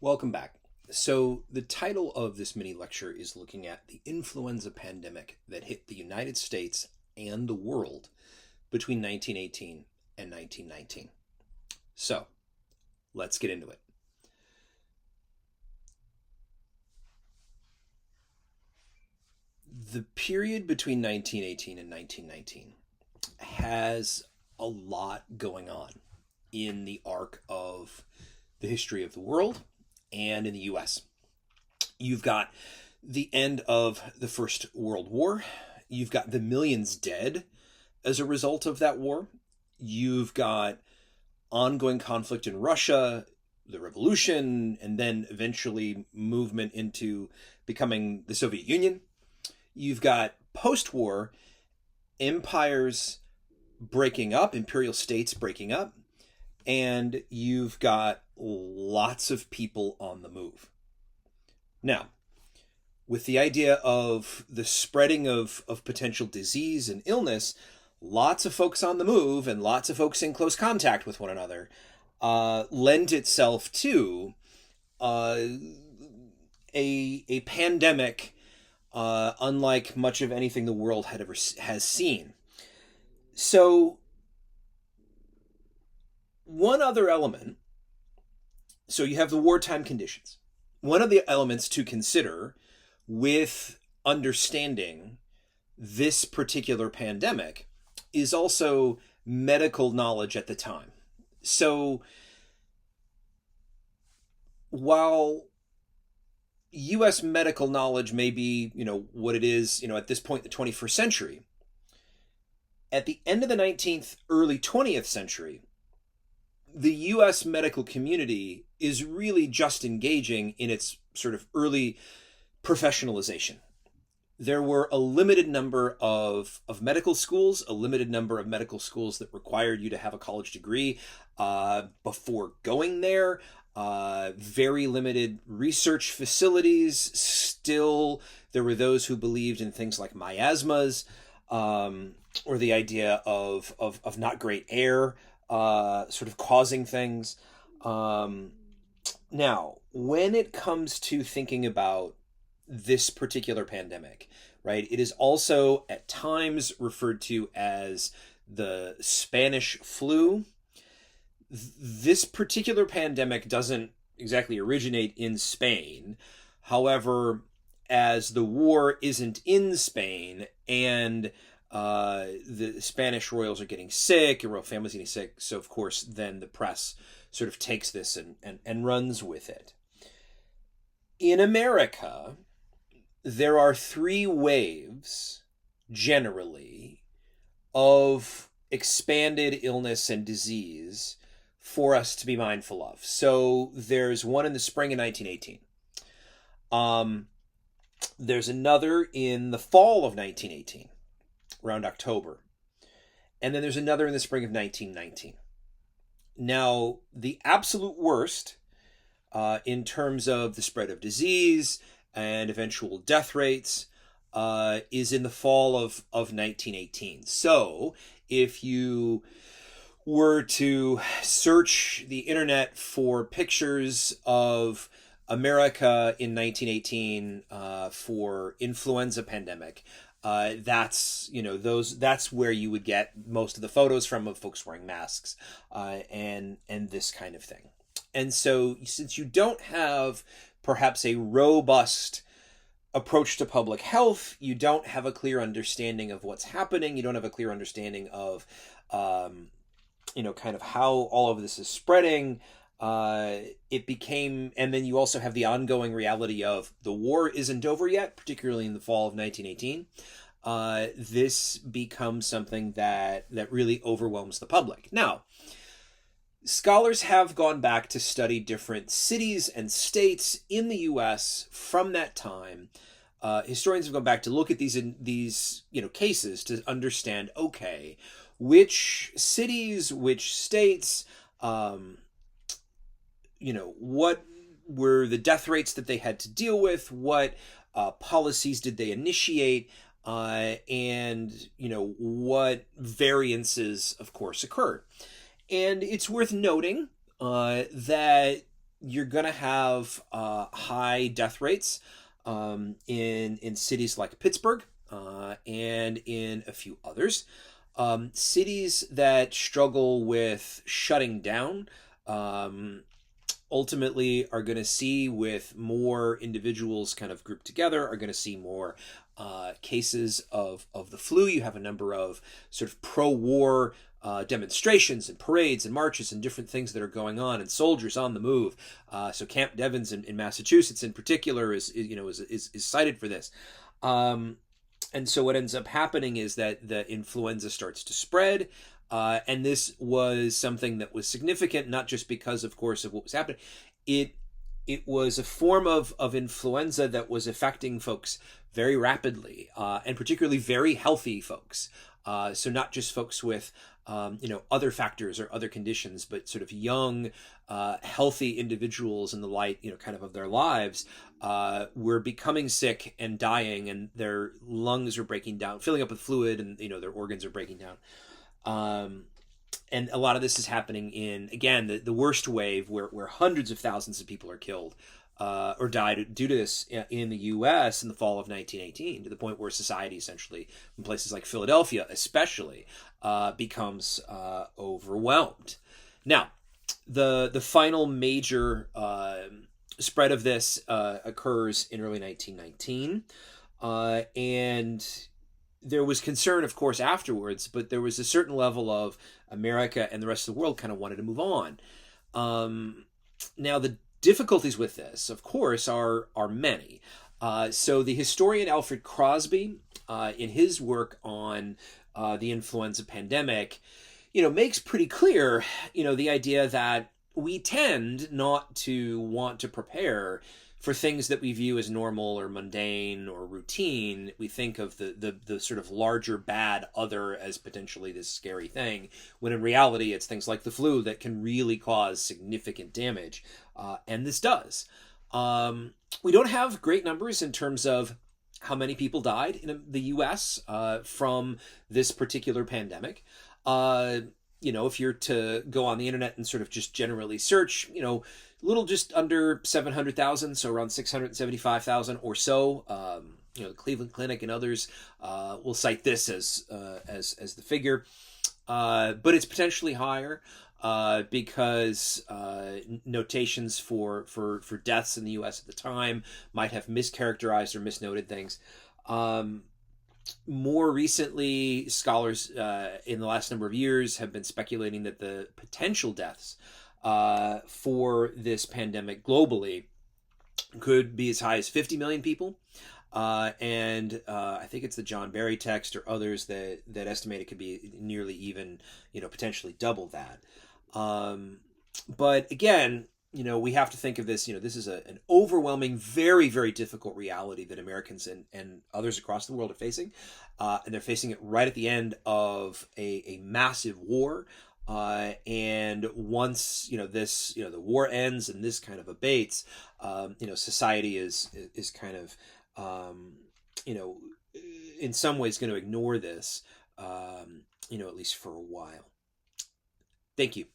Welcome back. So, the title of this mini lecture is looking at the influenza pandemic that hit the United States and the world between 1918 and 1919. So, let's get into it. The period between 1918 and 1919 has a lot going on in the arc of the history of the world and in the US. You've got the end of the First World War. You've got the millions dead as a result of that war. You've got ongoing conflict in Russia, the revolution, and then eventually movement into becoming the Soviet Union. You've got post-war empires breaking up, imperial states breaking up, and you've got lots of people on the move. Now, with the idea of the spreading of potential disease and illness, lots of folks on the move and lots of folks in close contact with one another lend itself to a pandemic unlike much of anything the world has seen. So one other element, so you have the wartime conditions. One of the elements to consider with understanding this particular pandemic is also medical knowledge at the time. So while U.S. medical knowledge may be, what it is, at this point in the 21st century, at the end of the 19th, early 20th century, the U.S. medical community is really just engaging in its sort of early professionalization. There were a limited number of medical schools, a limited number of medical schools that required you to have a college degree before going there. Very limited research facilities. Still, there were those who believed in things like miasmas, or the idea of not great air sort of causing things. Now, when it comes to thinking about this particular pandemic, right, it is also at times referred to as the Spanish flu. This particular pandemic doesn't exactly originate in Spain. However, as the war isn't in Spain and the Spanish royals are getting sick, and royal families getting sick, so of course then the press sort of takes this and runs with it. In America, there are three waves, generally, of expanded illness and disease for us to be mindful of. So there's one in the spring of 1918. There's another in the fall of 1918, around October. And then there's another in the spring of 1919. Now, the absolute worst in terms of the spread of disease and eventual death rates is in the fall of 1918. So if you were to search the internet for pictures of America in 1918 for influenza pandemic, that's where you would get most of the photos from, of folks wearing masks and this kind of thing. And so since you don't have perhaps a robust approach to public health, you don't have a clear understanding of what's happening, you don't have a clear understanding of kind of how all of this is spreading, it became, and then you also have the ongoing reality of the war isn't over yet, particularly in the fall of 1918. This becomes something that really overwhelms the public. Now, scholars have gone back to study different cities and states in the U.S. from that time. Historians have gone back to look at these cases to understand, okay, which cities, which states, what were the death rates that they had to deal with, what policies did they initiate, and what variances, of course, occurred. And it's worth noting that you're going to have high death rates in cities like Pittsburgh and in a few others. Cities that struggle with shutting down ultimately are going to see, with more individuals kind of grouped together, are going to see more cases of the flu. You have a number of sort of pro-war demonstrations and parades and marches and different things that are going on, and soldiers on the move. So Camp Devens in Massachusetts, in particular, is cited for this. And so what ends up happening is that the influenza starts to spread. And this was something that was significant, not just because, of course, of what was happening. It was a form of influenza that was affecting folks very rapidly, and particularly very healthy folks. So not just folks with other factors or other conditions, but sort of young, healthy individuals in the light, kind of their lives, were becoming sick and dying, and their lungs are breaking down, filling up with fluid, and their organs are breaking down. And a lot of this is happening in, again, the worst wave, where hundreds of thousands of people are killed or died due to this in the U.S. in the fall of 1918, to the point where society essentially, in places like Philadelphia especially, becomes overwhelmed. Now, the final major spread of this occurs in early 1919, and there was concern, of course, afterwards, but there was a certain level of America and the rest of the world kind of wanted to move on. Now, the difficulties with this, of course, are many. So the historian Alfred Crosby, in his work on the influenza pandemic, makes pretty clear, the idea that we tend not to want to prepare for things that we view as normal or mundane or routine. We think of the sort of larger bad other as potentially this scary thing, when in reality it's things like the flu that can really cause significant damage, and this does. We don't have great numbers in terms of how many people died in the U.S. From this particular pandemic. If you're to go on the internet and sort of just generally search, little just under 700,000, so around 675,000 or so. The Cleveland Clinic and others will cite this as the figure, but it's potentially higher because notations for deaths in the U.S. at the time might have mischaracterized or misnoted things. More recently, scholars in the last number of years have been speculating that the potential deaths for this pandemic globally could be as high as 50 million people. And I think it's the John Barry text or others that estimate it could be nearly even, potentially double that. But again, we have to think of this, this is an overwhelming, very, very difficult reality that Americans and others across the world are facing. And they're facing it right at the end of a massive war. And once, this, the war ends and this kind of abates, society is kind of, in some ways going to ignore this, at least for a while. Thank you.